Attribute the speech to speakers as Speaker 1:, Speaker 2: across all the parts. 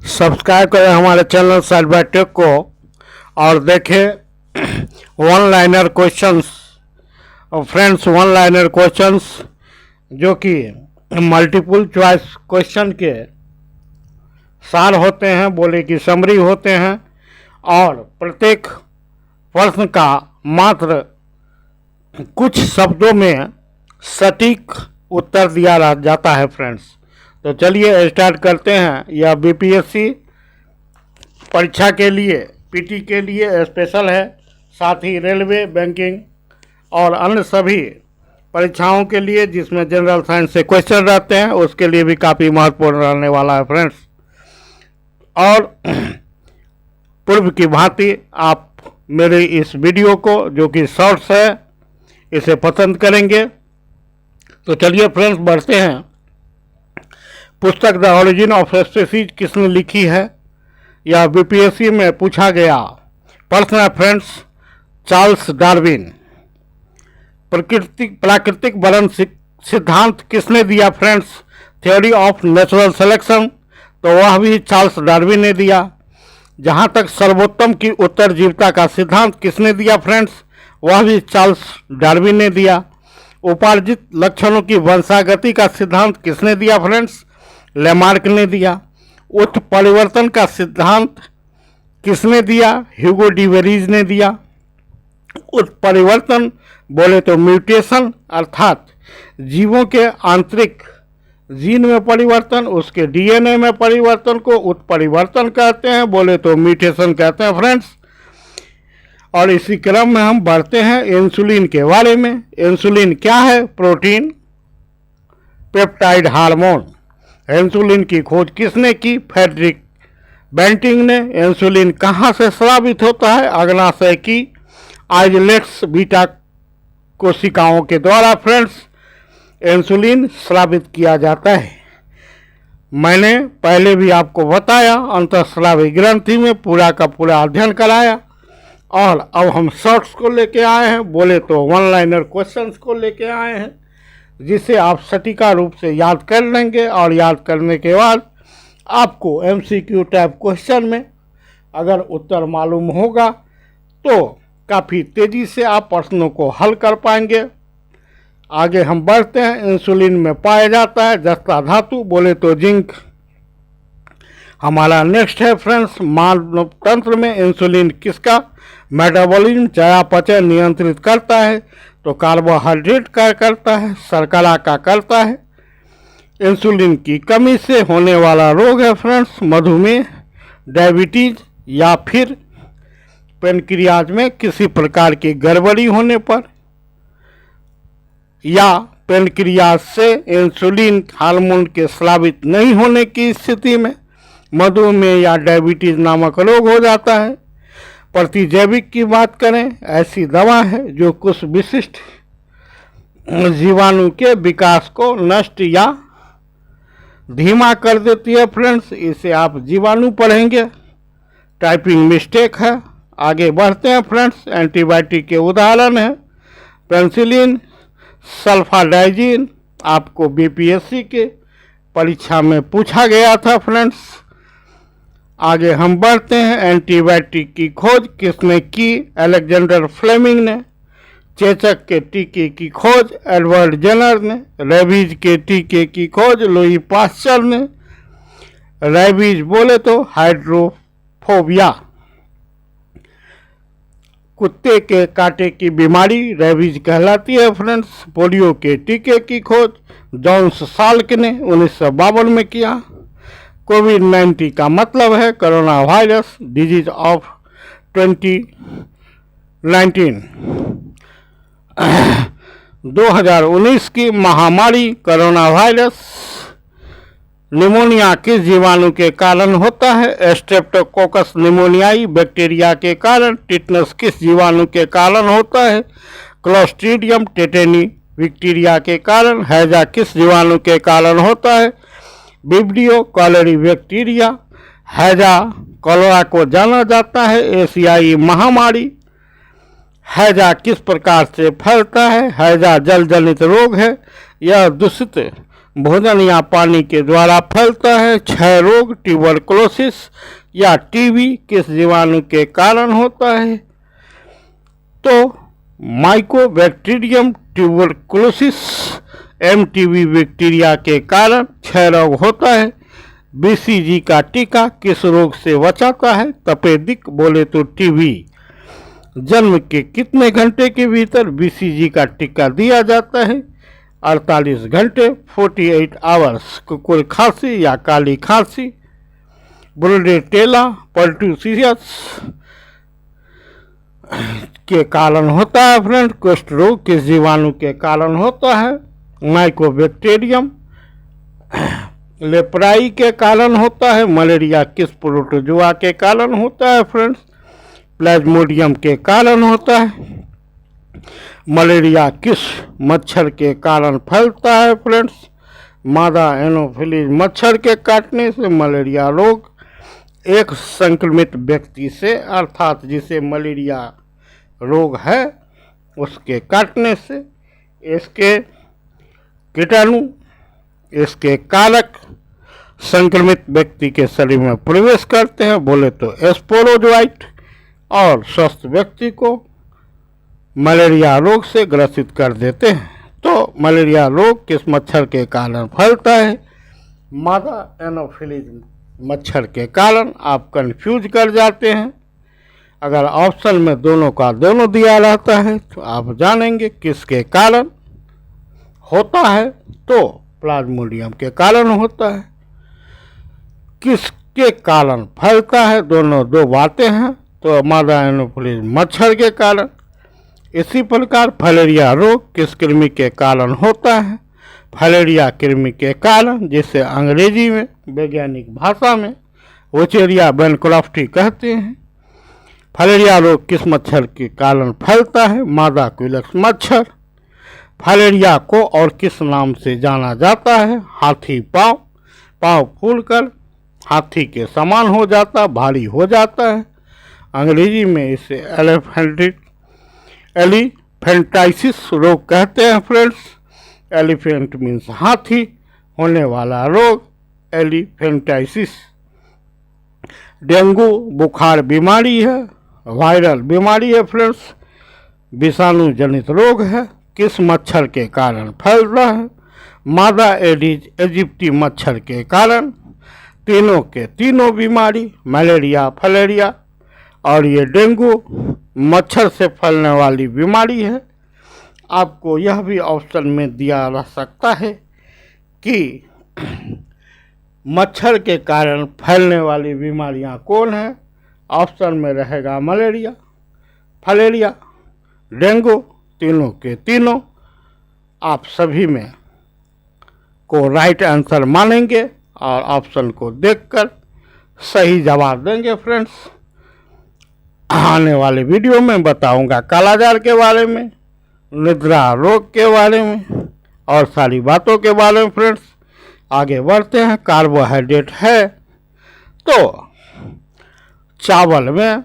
Speaker 1: Subscribe करें हमारे channel side by take को और देखें वन लाइनर क्वेश्चंस। और फ्रेंड्स, वन लाइनर क्वेश्चंस जो कि मल्टीपल चॉइस क्वेश्चन के सार होते हैं, बोले कि समरी होते हैं, और प्रत्येक प्रश्न का मात्र कुछ शब्दों में सटीक उत्तर दिया जाता है फ्रेंड्स। तो चलिए स्टार्ट करते हैं। यह बीपीएससी परीक्षा के लिए, पीटी के लिए स्पेशल है, साथ ही रेलवे, बैंकिंग और अन्य सभी परीक्षाओं के लिए जिसमें जनरल साइंस से क्वेश्चन रहते हैं उसके लिए भी काफ़ी महत्वपूर्ण रहने वाला है फ्रेंड्स। और पूर्व की भांति आप मेरे इस वीडियो को, जो कि शॉर्ट्स है, इसे पसंद करेंगे। तो चलिए फ्रेंड्स बढ़ते हैं। पुस्तक द ओरिजिन ऑफ स्पीसीज किसने लिखी है? यह बीपीएससी में पूछा गया प्रश्न है फ्रेंड्स। Charles Darwin. प्राकृतिक वर्णन सिद्धांत किसने दिया friends? Theory of natural selection, तो वह भी चार्ल्स डार्विन ने दिया। जहाँ तक सर्वोत्तम की उत्तरजीविता का सिद्धांत किसने दिया फ्रेंड्स? वह भी चार्ल्स डार्विन ने दिया। उपार्जित लक्षणों की वंशागति का सिद्धांत किसने दिया फ्रेंड्स? लेमार्क ने दिया। उत्परिवर्तन का सिद्धांत किसने दिया? ह्यूगो डिवेरीज ने दिया। उत्परिवर्तन बोले तो म्यूटेशन, अर्थात जीवों के आंतरिक जीन में परिवर्तन, उसके डीएनए में परिवर्तन को उत्परिवर्तन कहते हैं, बोले तो म्यूटेशन कहते हैं फ्रेंड्स। और इसी क्रम में हम बढ़ते हैं इंसुलिन के बारे में। इंसुलिन क्या है? Protein peptide hormone. इंसुलिन की खोज किसने की? फ्रेडरिक बेंटिंग ने। इंसुलिन कहाँ से स्रावित होता है? अग्नाशय की आइलेट्स बीटा कोशिकाओं के द्वारा फ्रेंड्स इंसुलिन स्रावित किया जाता है। मैंने पहले भी आपको बताया, अंतःस्रावी ग्रंथि में पूरा का पूरा अध्ययन कराया। और अब हम शॉर्ट्स को लेके आए हैं, बोले तो वन लाइनर क्वेश्चंस को लेके आए हैं, जिसे आप सटीका रूप से याद कर लेंगे। और याद करने के बाद आपको एमसीक्यू टाइप क्वेश्चन में अगर उत्तर मालूम होगा तो काफ़ी तेज़ी से आप प्रश्नों को हल कर पाएंगे। आगे हम बढ़ते हैं। इंसुलिन में पाया जाता है जस्ता धातु, बोले तो जिंक हमारा नेक्स्ट है फ्रेंड्स। मानव तंत्र में इंसुलिन किसका मेटाबॉलिज्म, चयापचय नियंत्रित करता है? तो कार्बोहाइड्रेट का करता है, शर्करा का करता है। इंसुलिन की कमी से होने वाला रोग है फ्रेंड्स मधुमेह, डायबिटीज, या फिर पेनक्रियाज में किसी प्रकार की गड़बड़ी होने पर, या पेनक्रियाज से इंसुलिन हार्मोन के स्रावित नहीं होने की स्थिति में मधुमेह या डायबिटीज नामक रोग हो जाता है। प्रतिजैविक की बात करें, ऐसी दवा है जो कुछ विशिष्ट जीवाणु के विकास को नष्ट या धीमा कर देती है फ्रेंड्स। इसे आप जीवाणु पढ़ेंगे, टाइपिंग मिस्टेक है। आगे बढ़ते हैं फ्रेंड्स। एंटीबायोटिक के उदाहरण है पेनिसिलिन, सल्फाडाइजिन। आपको बीपीएससी के परीक्षा में पूछा गया था फ्रेंड्स। आगे हम बढ़ते हैं। एंटीबायोटिक की खोज किसने की? अलेक्जेंडर फ्लेमिंग ने। चेचक के टीके की खोज एडवर्ड जेनर ने। रेबीज के टीके की खोज लुई पास्चर ने। रेबीज बोले तो हाइड्रोफोबिया, कुत्ते के कांटे की बीमारी रेबीज कहलाती है फ्रेंड्स। पोलियो के टीके की खोज जॉन्स साल्क ने 1952 में किया। कोविड-19 का मतलब है कोरोना वायरस, डिजीज ऑफ 2019। 2019 की महामारी कोरोना वायरस। निमोनिया किस जीवाणु के कारण होता है? स्ट्रेप्टोकोकस निमोनियाई बैक्टीरिया के कारण। टिटनस किस जीवाणु के कारण होता है? क्लोस्ट्रीडियम टेटेनी बैक्टीरिया के कारण। हैजा किस जीवाणु के कारण होता है? Vibrio cholerae bacteria. हैजा कॉलेरा को जाना जाता है एशियाई महामारी। हैजा किस प्रकार से फैलता है? हैजा जल जनित रोग है। यह दूषित भोजन या पानी के द्वारा फैलता है। क्षय रोग ट्यूबरकुलोसिस या टीबी किस जीवाणु के कारण होता है? तो माइकोबैक्टीरियम ट्यूबरकुलोसिस एमटीबी बैक्टीरिया के कारण क्षय रोग होता है। बीसीजी का टीका किस रोग से बचाता है? तपेदिक बोले तो टीबी। जन्म के कितने घंटे के भीतर बीसीजी का टीका दिया जाता है? 48 घंटे 48 आवर्स। कुकुर खांसी या काली खांसी ब्रुडेटेला पर्टूसियस के कारण होता है फ्रेंड। कुष्ठ रोग किस जीवाणु के कारण होता है? माइकोबैक्टीरियम लेप्राई के कारण होता है। मलेरिया किस प्रोटोजुआ के कारण होता है फ्रेंड्स? प्लाज्मोडियम के कारण होता है। मलेरिया किस मच्छर के कारण फैलता है फ्रेंड्स? मादा एनोफिलीज मच्छर के काटने से मलेरिया रोग एक संक्रमित व्यक्ति से अर्थात जिसे मलेरिया रोग है उसके काटने से इसके कीटाणु इसके कारक संक्रमित व्यक्ति के शरीर में प्रवेश करते हैं बोले तो स्पोरोजोइट और स्वस्थ व्यक्ति को मलेरिया रोग से ग्रसित कर देते हैं। तो मलेरिया रोग किस मच्छर के कारण फैलता है? मादा एनोफिलीज मच्छर के कारण। आप कंफ्यूज कर जाते हैं। अगर ऑप्शन में दोनों का दोनों दिया रहता है तो आप जानेंगे किसके कारण होता है। तो प्लाज्मोडियम के कारण होता है। किसके कारण फैलता है? दोनों दो बातें हैं। तो मादा एनोफिलीज मच्छर के कारण। इसी प्रकार फलेरिया रोग किस कृमि के कारण होता है? फलेरिया कृमि के कारण, जिसे अंग्रेजी में वैज्ञानिक भाषा में वोचेरिया बैनक्रॉफ्टी कहते हैं। फलेरिया रोग किस मच्छर के कारण फैलता है? मादा क्विलक्स मच्छर। फलेरिया को और किस नाम से जाना जाता है? हाथी पाँव। पाँव फूलकर हाथी के समान हो जाता, भारी हो जाता है। अंग्रेजी में इसे एलिफेंटाइसिस रोग कहते हैं फ्रेंड्स। एलिफेंट मीन्स हाथी, होने वाला रोग एलिफेंटाइसिस। डेंगू बुखार बीमारी है, वायरल बीमारी है फ्रेंड्स, विषाणु जनित रोग है। किस मच्छर के कारण फैलता है? मादा एडिज इजिप्टी मच्छर के कारण। तीनों के तीनों बीमारी मलेरिया, फलेरिया और ये डेंगू मच्छर से फैलने वाली बीमारी है। आपको यह भी ऑप्शन में दिया रह सकता है कि मच्छर के कारण फैलने वाली बीमारियां कौन है? ऑप्शन में रहेगा मलेरिया, फलेरिया, डेंगू, तीनों के तीनों। आप सभी में को राइट आंसर मानेंगे और ऑप्शन को देखकर सही जवाब देंगे फ्रेंड्स। आने वाले वीडियो में बताऊंगा कालाजार के बारे में, निद्रा रोग के बारे में और सारी बातों के बारे में फ्रेंड्स। आगे बढ़ते हैं। कार्बोहाइड्रेट है तो चावल में,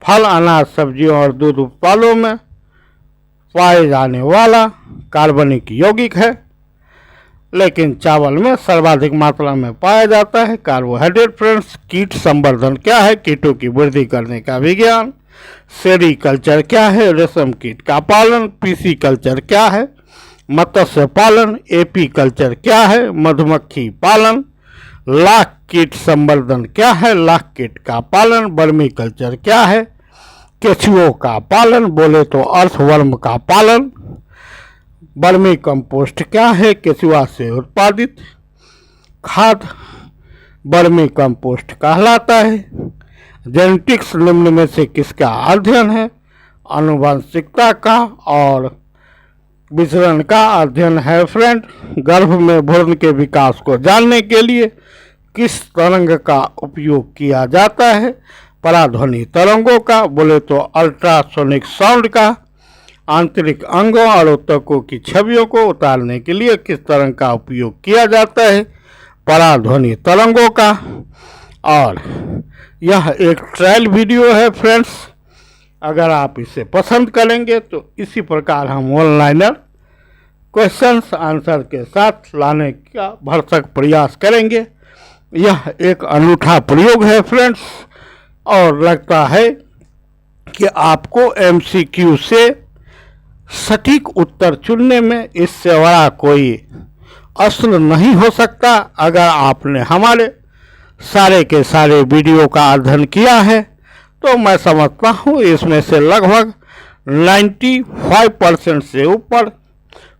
Speaker 1: फल, अनाज, सब्जियों और दूध उत्पादों में पाए जाने वाला कार्बनिक यौगिक है, लेकिन चावल में सर्वाधिक मात्रा में पाया जाता है कार्बोहाइड्रेट फ्रेंड्स। कीट संवर्धन क्या है? कीटों की वृद्धि करने का विज्ञान। सेरीकल्चर क्या है? रेशम कीट का पालन। पीसी कल्चर क्या है? मत्स्य पालन। एपी कल्चर क्या है? मधुमक्खी पालन। लाख कीट संवर्धन क्या है? लाख कीट का पालन। वर्मी कल्चर क्या है? केचुओं का पालन, बोले तो अर्थवर्म का पालन। वर्मी कंपोस्ट क्या है? केचुआ से उत्पादित खाद वर्मी कंपोस्ट कहलाता है। जेनेटिक्स निम्न में से किसका अध्ययन है? आनुवंशिकता का और विचरण का अध्ययन है फ्रेंड। गर्भ में भ्रूण के विकास को जानने के लिए किस तरंग का उपयोग किया जाता है? पराध्वनि तरंगों का, बोले तो अल्ट्रासोनिक साउंड का। आंतरिक अंगों और ऊतकों की छवियों को उतारने के लिए किस तरंग का उपयोग किया जाता है? पराध्वनि तरंगों का। और यह एक ट्रायल वीडियो है फ्रेंड्स। अगर आप इसे पसंद करेंगे तो इसी प्रकार हम ऑनलाइनर क्वेश्चंस आंसर के साथ लाने का भरसक प्रयास करेंगे। यह एक अनूठा प्रयोग है फ्रेंड्स, और लगता है कि आपको एमसीक्यू से सटीक उत्तर चुनने में इससे बड़ा कोई अस्त्र नहीं हो सकता। अगर आपने हमारे सारे के सारे वीडियो का अध्ययन किया है तो मैं समझता हूँ इसमें से लगभग 95% से ऊपर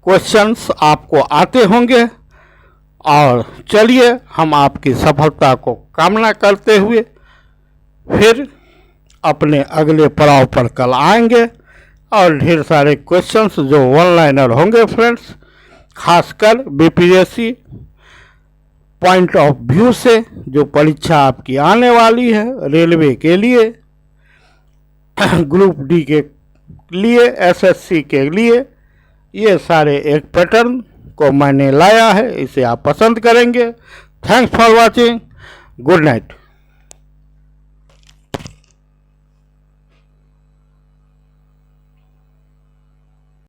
Speaker 1: क्वेश्चंस आपको आते होंगे। और चलिए हम आपकी सफलता को कामना करते हुए फिर अपने अगले पड़ाव पर कल आएंगे और ढेर सारे क्वेश्चंस जो वन लाइनर होंगे फ्रेंड्स, खासकर बीपीएससी पॉइंट ऑफ व्यू से जो परीक्षा आपकी आने वाली है रेलवे के लिए, ग्रुप डी के लिए, एसएससी के लिए, ये सारे एक पैटर्न को मैंने लाया है, इसे आप पसंद करेंगे। Thanks for watching, good night.